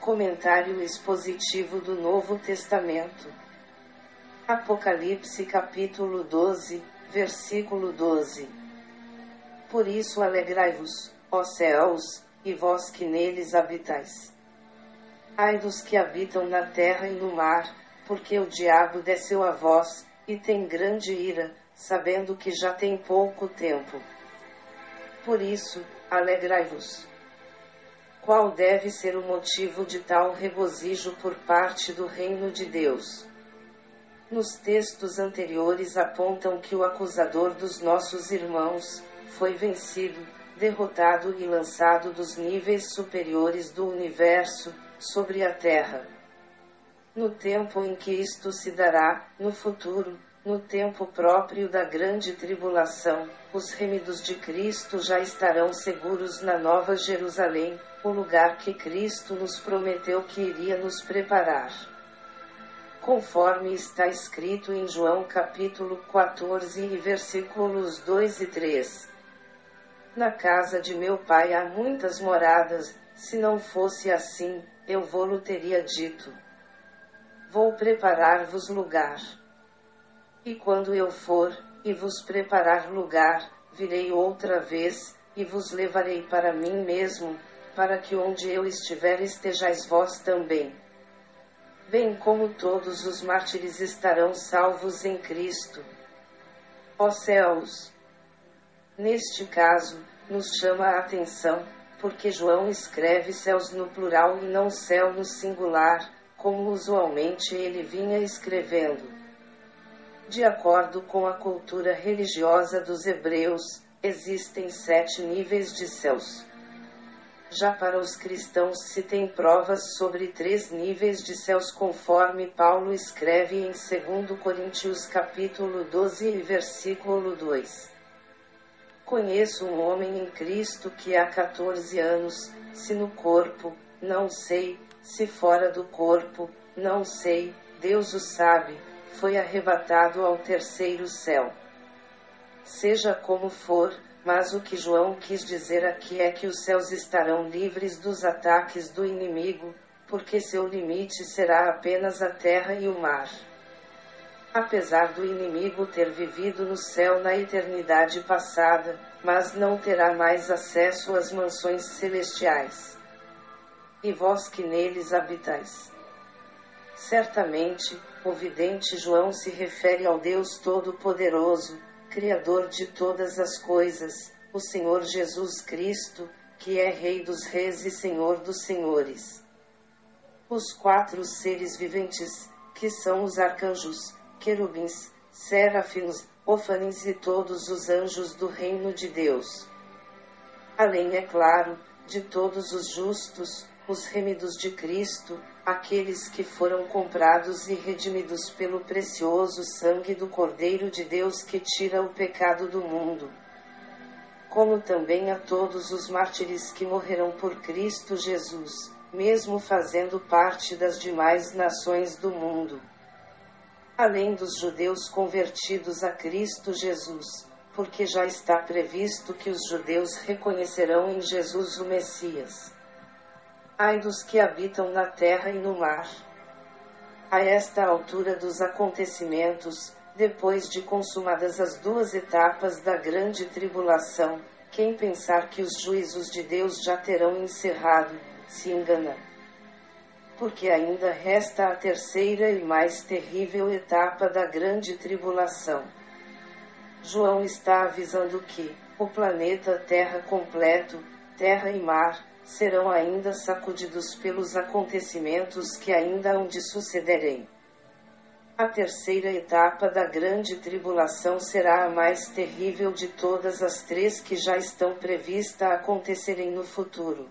Comentário expositivo do Novo Testamento. Apocalipse capítulo 12, versículo 12. Por isso alegrai-vos, ó céus, e vós que neles habitais. Ai dos que habitam na terra e no mar, porque o diabo desceu a vós, e tem grande ira, sabendo que já tem pouco tempo. Por isso, alegrai-vos. Qual deve ser o motivo de tal regozijo por parte do reino de Deus? Nos textos anteriores apontam que o acusador dos nossos irmãos foi vencido, derrotado e lançado dos níveis superiores do universo, sobre a terra. No tempo em que isto se dará, no futuro, no tempo próprio da grande tribulação, os remidos de Cristo já estarão seguros na Nova Jerusalém, o lugar que Cristo nos prometeu que iria nos preparar. Conforme está escrito em João capítulo 14 e versículos 2 e 3. Na casa de meu pai há muitas moradas, se não fosse assim, eu vô-lo teria dito. Vou preparar-vos lugar. E quando eu for, e vos preparar lugar, virei outra vez, e vos levarei para mim mesmo, para que onde eu estiver estejais vós também. Bem como todos os mártires estarão salvos em Cristo. Ó céus! Neste caso, nos chama a atenção, porque João escreve céus no plural e não céu no singular, como usualmente ele vinha escrevendo. De acordo com a cultura religiosa dos hebreus, existem 7 níveis de céus. Já para os cristãos se tem provas sobre 3 níveis de céus, conforme Paulo escreve em 2 Coríntios capítulo 12 e versículo 2. Conheço um homem em Cristo que há 14 anos, se no corpo, não sei, se fora do corpo, não sei, Deus o sabe, foi arrebatado ao 3º céu. Seja como for, mas o que João quis dizer aqui é que os céus estarão livres dos ataques do inimigo, porque seu limite será apenas a terra e o mar. Apesar do inimigo ter vivido no céu na eternidade passada, mas não terá mais acesso às mansões celestiais. E vós que neles habitais. Certamente, o vidente João se refere ao Deus Todo-Poderoso, Criador de todas as coisas, o Senhor Jesus Cristo, que é Rei dos Reis e Senhor dos Senhores. Os 4 seres viventes, que são os arcanjos, querubins, serafins, ofanis e todos os anjos do reino de Deus. Além, é claro, de todos os justos, os remidos de Cristo, aqueles que foram comprados e redimidos pelo precioso sangue do Cordeiro de Deus que tira o pecado do mundo. Como também a todos os mártires que morreram por Cristo Jesus, mesmo fazendo parte das demais nações do mundo. Além dos judeus convertidos a Cristo Jesus, porque já está previsto que os judeus reconhecerão em Jesus o Messias. Ai dos que habitam na terra e no mar. A esta altura dos acontecimentos, depois de consumadas as 2 etapas da grande tribulação, quem pensar que os juízos de Deus já terão encerrado, se engana. Porque ainda resta a 3ª e mais terrível etapa da grande tribulação. João está avisando que o planeta Terra completo, terra e mar, serão ainda sacudidos pelos acontecimentos que ainda hão de sucederem. A 3ª etapa da grande tribulação será a mais terrível de todas as 3 que já estão previstas a acontecerem no futuro.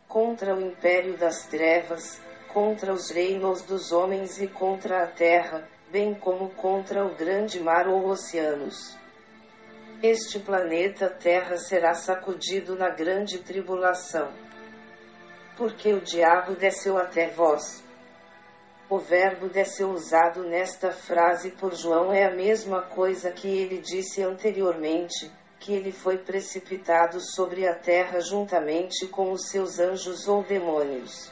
Contra o império das trevas, contra os reinos dos homens e contra a terra, bem como contra o grande mar ou oceanos. Este planeta Terra será sacudido na grande tribulação. Porque o diabo desceu até vós. O verbo desceu usado nesta frase por João é a mesma coisa que ele disse anteriormente, que ele foi precipitado sobre a terra juntamente com os seus anjos ou demônios.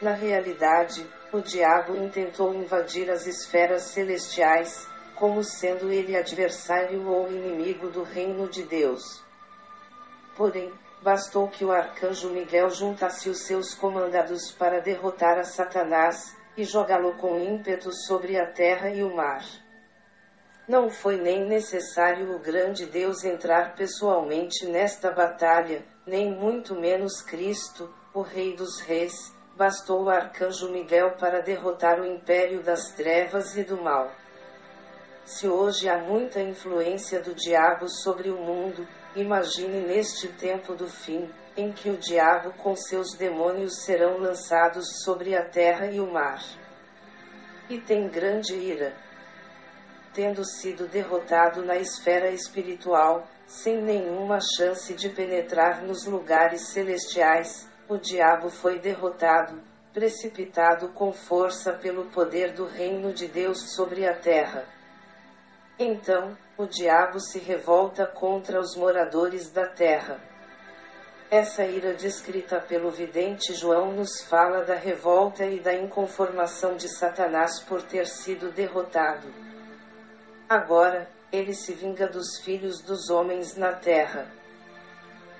Na realidade, o diabo intentou invadir as esferas celestiais, como sendo ele adversário ou inimigo do reino de Deus. Porém, bastou que o arcanjo Miguel juntasse os seus comandados para derrotar a Satanás, e jogá-lo com ímpeto sobre a terra e o mar. Não foi nem necessário o grande Deus entrar pessoalmente nesta batalha, nem muito menos Cristo, o Rei dos Reis, bastou o arcanjo Miguel para derrotar o império das trevas e do mal. Se hoje há muita influência do diabo sobre o mundo, imagine neste tempo do fim, em que o diabo com seus demônios serão lançados sobre a terra e o mar. E tem grande ira. Tendo sido derrotado na esfera espiritual, sem nenhuma chance de penetrar nos lugares celestiais, o diabo foi derrotado, precipitado com força pelo poder do reino de Deus sobre a terra. Então, o diabo se revolta contra os moradores da terra. Essa ira descrita pelo vidente João nos fala da revolta e da inconformação de Satanás por ter sido derrotado. Agora, ele se vinga dos filhos dos homens na terra.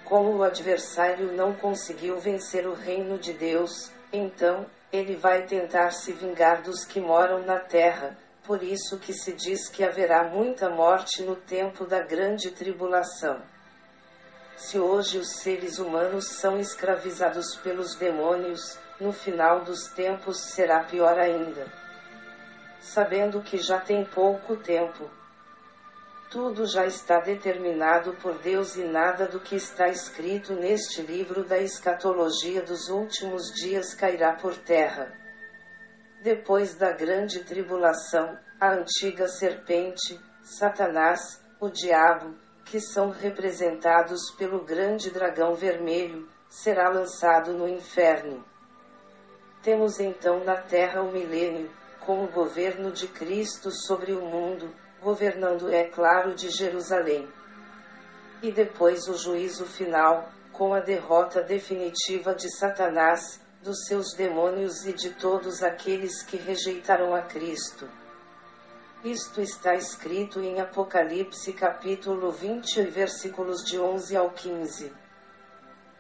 Como o adversário não conseguiu vencer o reino de Deus, então, ele vai tentar se vingar dos que moram na terra, por isso que se diz que haverá muita morte no tempo da grande tribulação. Se hoje os seres humanos são escravizados pelos demônios, no final dos tempos será pior ainda. Sabendo que já tem pouco tempo. Tudo já está determinado por Deus e nada do que está escrito neste livro da escatologia dos últimos dias cairá por terra. Depois da grande tribulação, a antiga serpente, Satanás, o diabo, que são representados pelo grande dragão vermelho, será lançado no inferno. Temos então na terra o milênio, com o governo de Cristo sobre o mundo, governando, é claro, de Jerusalém. E depois o juízo final, com a derrota definitiva de Satanás, dos seus demônios e de todos aqueles que rejeitaram a Cristo. Isto está escrito em Apocalipse capítulo 20 versículos de 11 ao 15.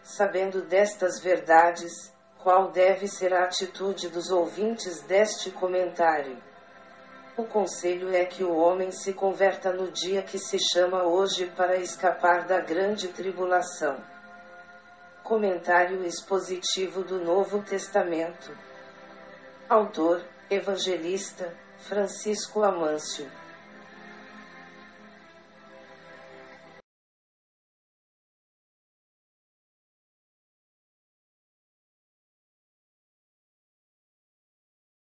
Sabendo destas verdades, qual deve ser a atitude dos ouvintes deste comentário? O conselho é que o homem se converta no dia que se chama hoje para escapar da grande tribulação. Comentário expositivo do Novo Testamento. Autor, Evangelista, Francisco Amâncio.